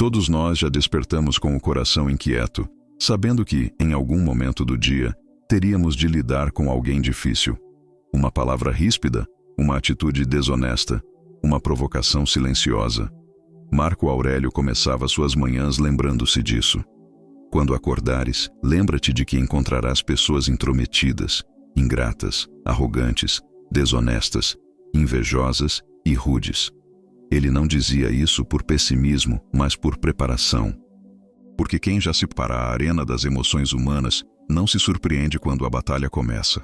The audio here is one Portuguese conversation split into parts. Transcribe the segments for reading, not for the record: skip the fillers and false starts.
Todos nós já despertamos com o coração inquieto, sabendo que, em algum momento do dia, teríamos de lidar com alguém difícil. Uma palavra ríspida, uma atitude desonesta, uma provocação silenciosa. Marco Aurélio começava suas manhãs lembrando-se disso. Quando acordares, lembra-te de que encontrarás pessoas intrometidas, ingratas, arrogantes, desonestas, invejosas e rudes. Ele não dizia isso por pessimismo, mas por preparação. Porque quem já se para a arena das emoções humanas não se surpreende quando a batalha começa.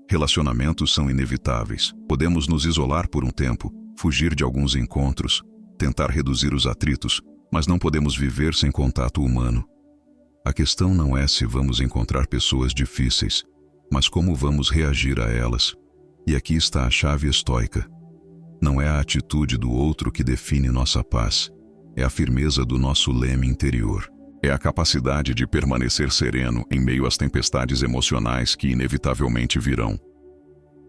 Relacionamentos são inevitáveis. Podemos nos isolar por um tempo, fugir de alguns encontros, tentar reduzir os atritos, mas não podemos viver sem contato humano. A questão não é se vamos encontrar pessoas difíceis, mas como vamos reagir a elas. E aqui está a chave estoica. Não é a atitude do outro que define nossa paz, é a firmeza do nosso leme interior. É a capacidade de permanecer sereno em meio às tempestades emocionais que inevitavelmente virão.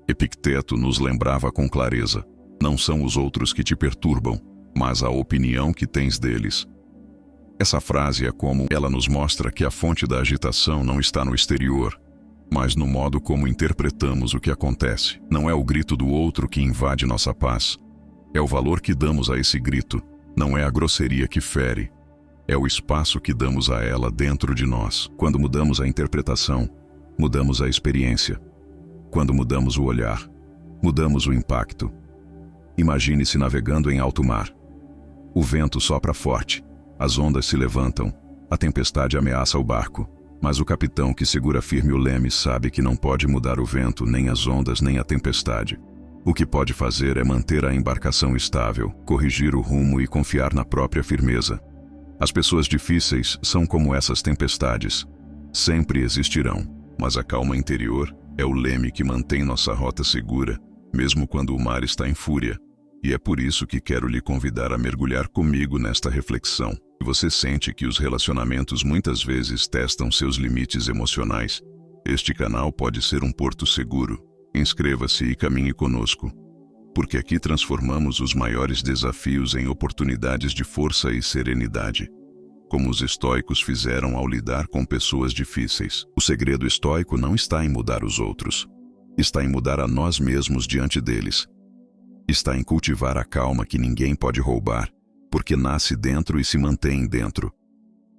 Epicteto nos lembrava com clareza: não são os outros que te perturbam, mas a opinião que tens deles. Essa frase é como ela nos mostra que a fonte da agitação não está no exterior, mas no modo como interpretamos o que acontece. Não é o grito do outro que invade nossa paz. É o valor que damos a esse grito. Não é a grosseria que fere. É o espaço que damos a ela dentro de nós. Quando mudamos a interpretação, mudamos a experiência. Quando mudamos o olhar, mudamos o impacto. Imagine-se navegando em alto mar. O vento sopra forte, as ondas se levantam, a tempestade ameaça o barco. Mas o capitão que segura firme o leme sabe que não pode mudar o vento, nem as ondas, nem a tempestade. O que pode fazer é manter a embarcação estável, corrigir o rumo e confiar na própria firmeza. As pessoas difíceis são como essas tempestades. Sempre existirão, mas a calma interior é o leme que mantém nossa rota segura, mesmo quando o mar está em fúria. E é por isso que quero lhe convidar a mergulhar comigo nesta reflexão. Se você sente que os relacionamentos muitas vezes testam seus limites emocionais, este canal pode ser um porto seguro. Inscreva-se e caminhe conosco, porque aqui transformamos os maiores desafios em oportunidades de força e serenidade, como os estoicos fizeram ao lidar com pessoas difíceis. O segredo estoico não está em mudar os outros, está em mudar a nós mesmos diante deles. Está em cultivar a calma que ninguém pode roubar, porque nasce dentro e se mantém dentro.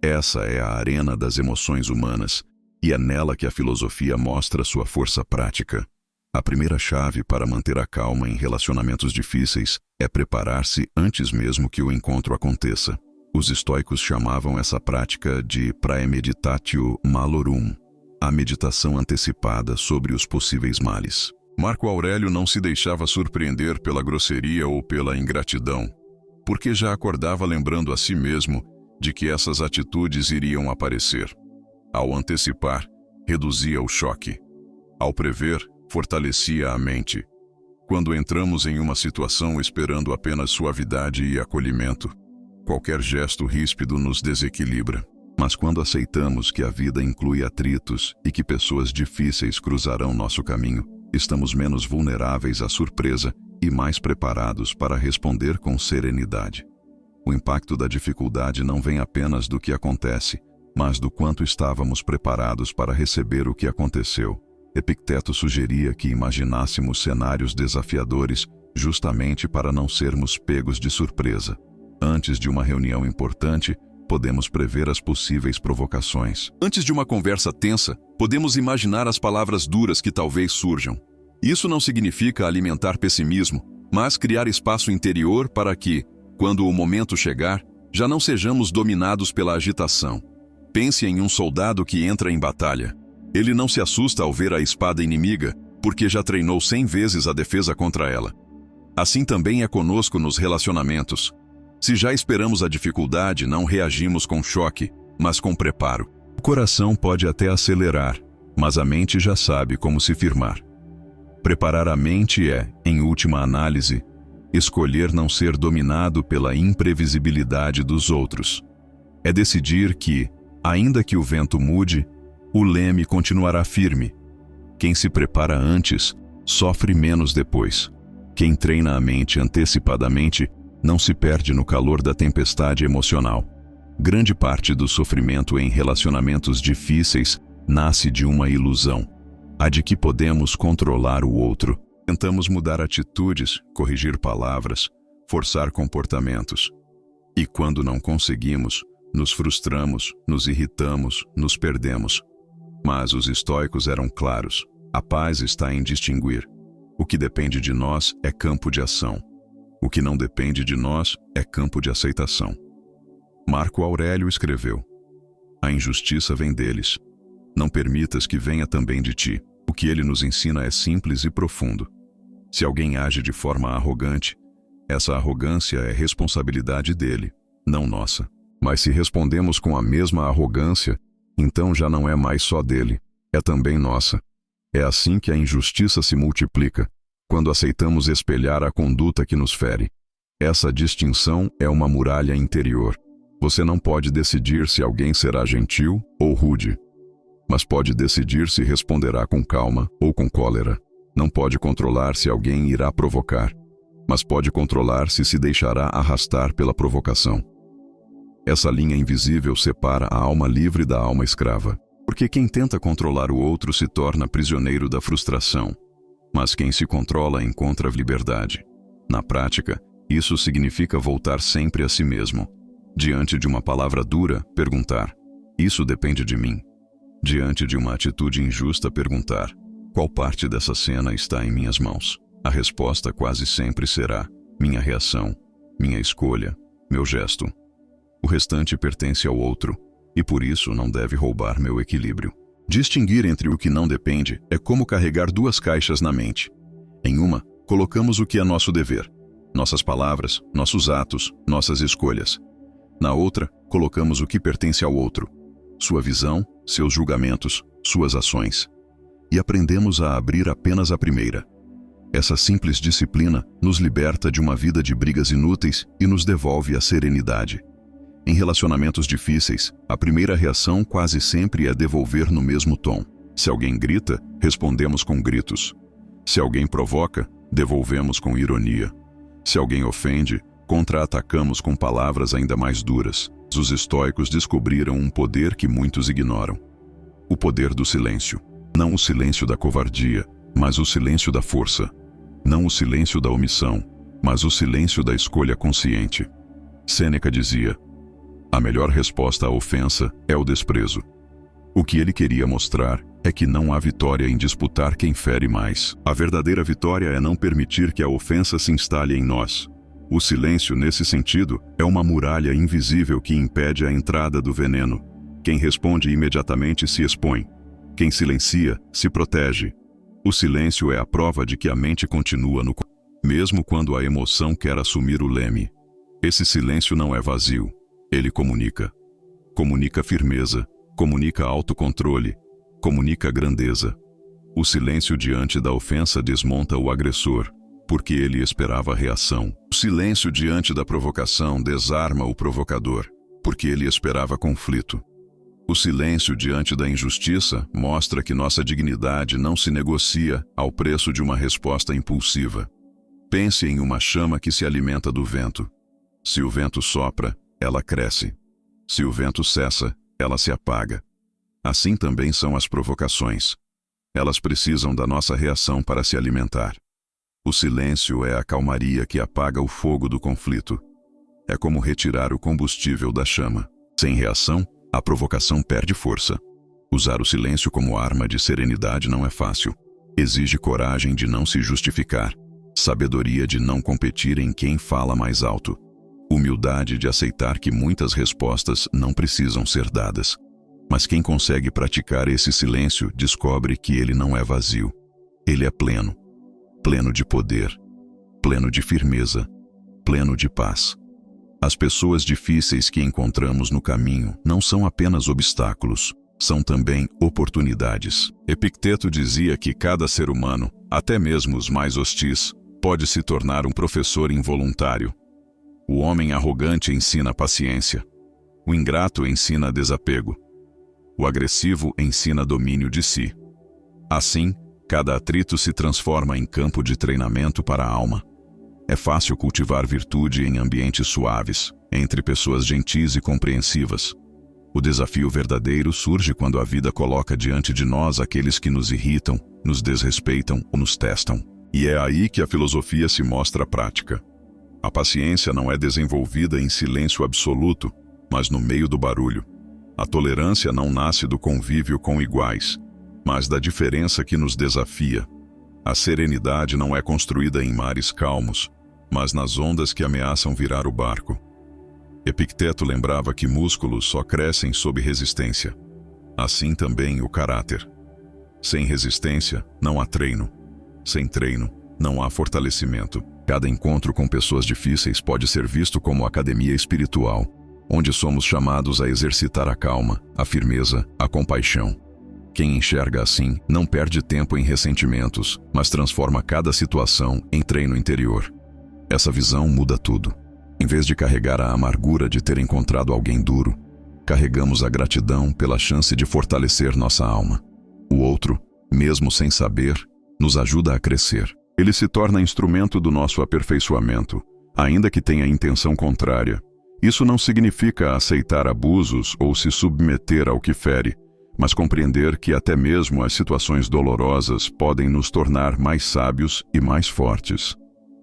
Essa é a arena das emoções humanas, e é nela que a filosofia mostra sua força prática. A primeira chave para manter a calma em relacionamentos difíceis é preparar-se antes mesmo que o encontro aconteça. Os estoicos chamavam essa prática de praemeditatio malorum, a meditação antecipada sobre os possíveis males. Marco Aurélio não se deixava surpreender pela grosseria ou pela ingratidão, porque já acordava lembrando a si mesmo de que essas atitudes iriam aparecer. Ao antecipar, reduzia o choque. Ao prever, fortalecia a mente. Quando entramos em uma situação esperando apenas suavidade e acolhimento, qualquer gesto ríspido nos desequilibra. Mas quando aceitamos que a vida inclui atritos e que pessoas difíceis cruzarão nosso caminho, estamos menos vulneráveis à surpresa e mais preparados para responder com serenidade. O impacto da dificuldade não vem apenas do que acontece, mas do quanto estávamos preparados para receber o que aconteceu. Epicteto sugeria que imaginássemos cenários desafiadores justamente para não sermos pegos de surpresa. Antes de uma reunião importante, podemos prever as possíveis provocações. Antes de uma conversa tensa, podemos imaginar as palavras duras que talvez surjam. Isso não significa alimentar pessimismo, mas criar espaço interior para que, quando o momento chegar, já não sejamos dominados pela agitação. Pense em um soldado que entra em batalha. Ele não se assusta ao ver a espada inimiga, porque já treinou 100 vezes a defesa contra ela. Assim também é conosco nos relacionamentos. Se já esperamos a dificuldade, não reagimos com choque, mas com preparo. O coração pode até acelerar, mas a mente já sabe como se firmar. Preparar a mente é, em última análise, escolher não ser dominado pela imprevisibilidade dos outros. É decidir que, ainda que o vento mude, o leme continuará firme. Quem se prepara antes, sofre menos depois. Quem treina a mente antecipadamente, não se perde no calor da tempestade emocional. Grande parte do sofrimento em relacionamentos difíceis nasce de uma ilusão, a de que podemos controlar o outro. Tentamos mudar atitudes, corrigir palavras, forçar comportamentos. E quando não conseguimos, nos frustramos, nos irritamos, nos perdemos. Mas os estoicos eram claros: a paz está em distinguir. O que depende de nós é campo de ação. O que não depende de nós é campo de aceitação. Marco Aurélio escreveu: a injustiça vem deles. Não permitas que venha também de ti. O que ele nos ensina é simples e profundo. Se alguém age de forma arrogante, essa arrogância é responsabilidade dele, não nossa. Mas se respondemos com a mesma arrogância, então já não é mais só dele, é também nossa. É assim que a injustiça se multiplica, quando aceitamos espelhar a conduta que nos fere. Essa distinção é uma muralha interior. Você não pode decidir se alguém será gentil ou rude, mas pode decidir se responderá com calma ou com cólera. Não pode controlar se alguém irá provocar, mas pode controlar se deixará arrastar pela provocação. Essa linha invisível separa a alma livre da alma escrava, porque quem tenta controlar o outro se torna prisioneiro da frustração, mas quem se controla encontra liberdade. Na prática, isso significa voltar sempre a si mesmo. Diante de uma palavra dura, perguntar: isso depende de mim? Diante de uma atitude injusta, perguntar: qual parte dessa cena está em minhas mãos? A resposta quase sempre será: minha reação, minha escolha, meu gesto. O restante pertence ao outro, e por isso não deve roubar meu equilíbrio. Distinguir entre o que não depende é como carregar duas caixas na mente. Em uma, colocamos o que é nosso dever, nossas palavras, nossos atos, nossas escolhas. Na outra, colocamos o que pertence ao outro, sua visão, seus julgamentos, suas ações. E aprendemos a abrir apenas a primeira. Essa simples disciplina nos liberta de uma vida de brigas inúteis e nos devolve a serenidade. Em relacionamentos difíceis, a primeira reação quase sempre é devolver no mesmo tom. Se alguém grita, respondemos com gritos. Se alguém provoca, devolvemos com ironia. Se alguém ofende, contra-atacamos com palavras ainda mais duras. Os estoicos descobriram um poder que muitos ignoram: o poder do silêncio. Não o silêncio da covardia, mas o silêncio da força. Não o silêncio da omissão, mas o silêncio da escolha consciente. Sêneca dizia: a melhor resposta à ofensa é o desprezo. O que ele queria mostrar é que não há vitória em disputar quem fere mais. A verdadeira vitória é não permitir que a ofensa se instale em nós. O silêncio, nesse sentido, é uma muralha invisível que impede a entrada do veneno. Quem responde imediatamente se expõe. Quem silencia, se protege. O silêncio é a prova de que a mente continua no mesmo quando a emoção quer assumir o leme. Esse silêncio não é vazio. Ele comunica. Comunica firmeza, comunica autocontrole, comunica grandeza. O silêncio diante da ofensa desmonta o agressor, porque ele esperava a reação. O silêncio diante da provocação desarma o provocador, porque ele esperava conflito. O silêncio diante da injustiça mostra que nossa dignidade não se negocia ao preço de uma resposta impulsiva. Pense em uma chama que se alimenta do vento. Se o vento sopra, ela cresce. Se o vento cessa, ela se apaga. Assim também são as provocações. Elas precisam da nossa reação para se alimentar. O silêncio é a calmaria que apaga o fogo do conflito. É como retirar o combustível da chama. Sem reação, a provocação perde força. Usar o silêncio como arma de serenidade não é fácil. Exige coragem de não se justificar, sabedoria de não competir em quem fala mais alto, humildade de aceitar que muitas respostas não precisam ser dadas. Mas quem consegue praticar esse silêncio descobre que ele não é vazio. Ele é pleno. Pleno de poder, pleno de firmeza, pleno de paz. As pessoas difíceis que encontramos no caminho não são apenas obstáculos, são também oportunidades. Epicteto dizia que cada ser humano, até mesmo os mais hostis, pode se tornar um professor involuntário. O homem arrogante ensina paciência. O ingrato ensina desapego. O agressivo ensina domínio de si. Assim, cada atrito se transforma em campo de treinamento para a alma. É fácil cultivar virtude em ambientes suaves, entre pessoas gentis e compreensivas. O desafio verdadeiro surge quando a vida coloca diante de nós aqueles que nos irritam, nos desrespeitam ou nos testam. E é aí que a filosofia se mostra prática. A paciência não é desenvolvida em silêncio absoluto, mas no meio do barulho. A tolerância não nasce do convívio com iguais, mas da diferença que nos desafia. A serenidade não é construída em mares calmos, mas nas ondas que ameaçam virar o barco. Epicteto lembrava que músculos só crescem sob resistência. Assim também o caráter. Sem resistência, não há treino. Sem treino, não há fortalecimento. Cada encontro com pessoas difíceis pode ser visto como academia espiritual, onde somos chamados a exercitar a calma, a firmeza, a compaixão. Quem enxerga assim não perde tempo em ressentimentos, mas transforma cada situação em treino interior. Essa visão muda tudo. Em vez de carregar a amargura de ter encontrado alguém duro, carregamos a gratidão pela chance de fortalecer nossa alma. O outro, mesmo sem saber, nos ajuda a crescer. Ele se torna instrumento do nosso aperfeiçoamento, ainda que tenha intenção contrária. Isso não significa aceitar abusos ou se submeter ao que fere, mas compreender que até mesmo as situações dolorosas podem nos tornar mais sábios e mais fortes.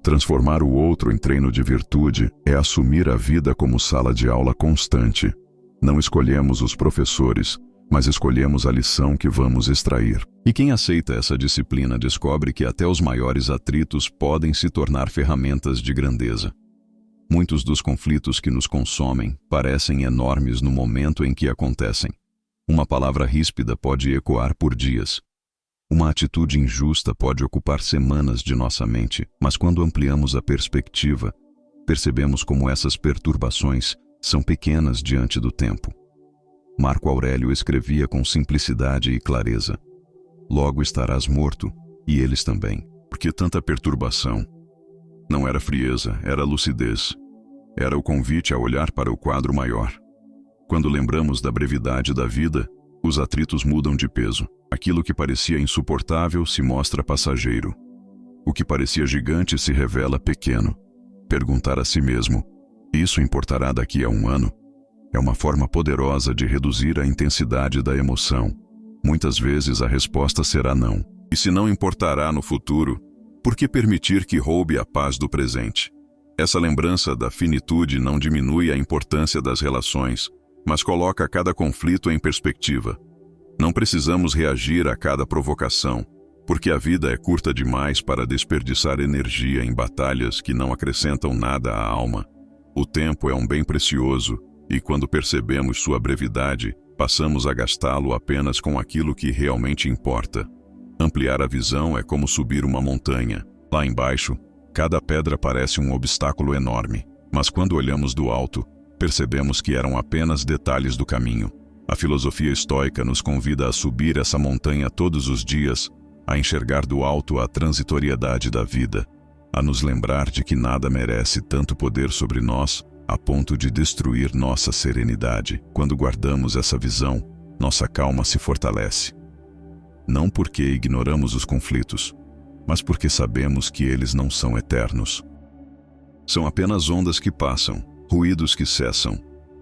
Transformar o outro em treino de virtude é assumir a vida como sala de aula constante. Não escolhemos os professores, mas escolhemos a lição que vamos extrair. E quem aceita essa disciplina descobre que até os maiores atritos podem se tornar ferramentas de grandeza. Muitos dos conflitos que nos consomem parecem enormes no momento em que acontecem. Uma palavra ríspida pode ecoar por dias. Uma atitude injusta pode ocupar semanas de nossa mente, mas quando ampliamos a perspectiva, percebemos como essas perturbações são pequenas diante do tempo. Marco Aurélio escrevia com simplicidade e clareza: "Logo estarás morto, e eles também." Por que tanta perturbação? Não era frieza, era lucidez. Era o convite a olhar para o quadro maior. Quando lembramos da brevidade da vida, os atritos mudam de peso. Aquilo que parecia insuportável se mostra passageiro. O que parecia gigante se revela pequeno. Perguntar a si mesmo: "Isso importará daqui a um ano?" É uma forma poderosa de reduzir a intensidade da emoção. Muitas vezes a resposta será não. E se não importará no futuro, por que permitir que roube a paz do presente? Essa lembrança da finitude não diminui a importância das relações, mas coloca cada conflito em perspectiva. Não precisamos reagir a cada provocação, porque a vida é curta demais para desperdiçar energia em batalhas que não acrescentam nada à alma. O tempo é um bem precioso, e quando percebemos sua brevidade, passamos a gastá-lo apenas com aquilo que realmente importa. Ampliar a visão é como subir uma montanha. Lá embaixo, cada pedra parece um obstáculo enorme, mas quando olhamos do alto, percebemos que eram apenas detalhes do caminho. A filosofia estoica nos convida a subir essa montanha todos os dias, a enxergar do alto a transitoriedade da vida, a nos lembrar de que nada merece tanto poder sobre nós a ponto de destruir nossa serenidade. Quando guardamos essa visão, nossa calma se fortalece. Não porque ignoramos os conflitos, mas porque sabemos que eles não são eternos. São apenas ondas que passam, ruídos que cessam,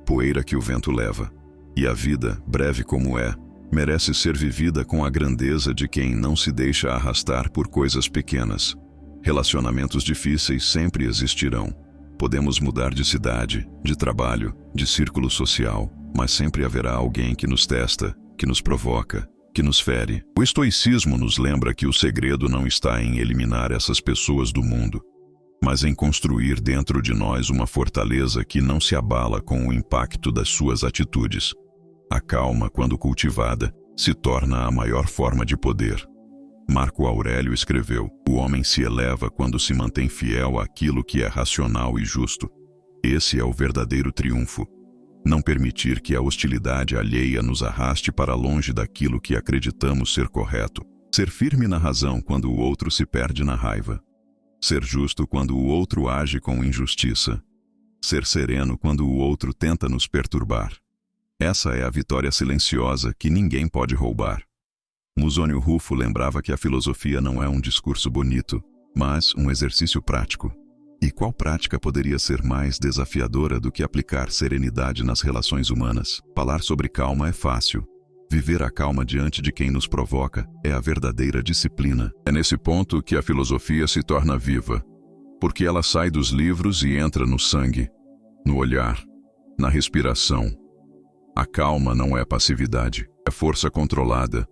poeira que o vento leva. E a vida, breve como é, merece ser vivida com a grandeza de quem não se deixa arrastar por coisas pequenas. Relacionamentos difíceis sempre existirão. Podemos mudar de cidade, de trabalho, de círculo social, mas sempre haverá alguém que nos testa, que nos provoca, que nos fere. O estoicismo nos lembra que o segredo não está em eliminar essas pessoas do mundo, mas em construir dentro de nós uma fortaleza que não se abala com o impacto das suas atitudes. A calma, quando cultivada, se torna a maior forma de poder. Marco Aurélio escreveu: "O homem se eleva quando se mantém fiel àquilo que é racional e justo. Esse é o verdadeiro triunfo. Não permitir que a hostilidade alheia nos arraste para longe daquilo que acreditamos ser correto. Ser firme na razão quando o outro se perde na raiva. Ser justo quando o outro age com injustiça. Ser sereno quando o outro tenta nos perturbar. Essa é a vitória silenciosa que ninguém pode roubar." Musônio Rufo lembrava que a filosofia não é um discurso bonito, mas um exercício prático. E qual prática poderia ser mais desafiadora do que aplicar serenidade nas relações humanas? Falar sobre calma é fácil. Viver a calma diante de quem nos provoca é a verdadeira disciplina. É nesse ponto que a filosofia se torna viva, porque ela sai dos livros e entra no sangue, no olhar, na respiração. A calma não é passividade, é força controlada.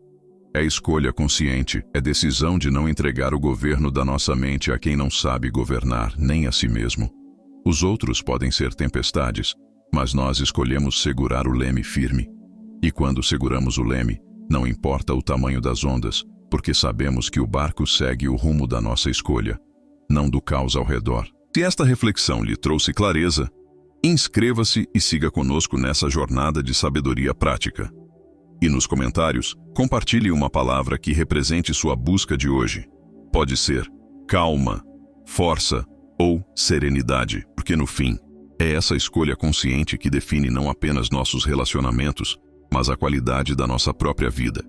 É escolha consciente, é decisão de não entregar o governo da nossa mente a quem não sabe governar nem a si mesmo. Os outros podem ser tempestades, mas nós escolhemos segurar o leme firme. E quando seguramos o leme, não importa o tamanho das ondas, porque sabemos que o barco segue o rumo da nossa escolha, não do caos ao redor. Se esta reflexão lhe trouxe clareza, inscreva-se e siga conosco nessa jornada de sabedoria prática. E nos comentários, compartilhe uma palavra que represente sua busca de hoje. Pode ser calma, força ou serenidade, porque no fim, é essa escolha consciente que define não apenas nossos relacionamentos, mas a qualidade da nossa própria vida.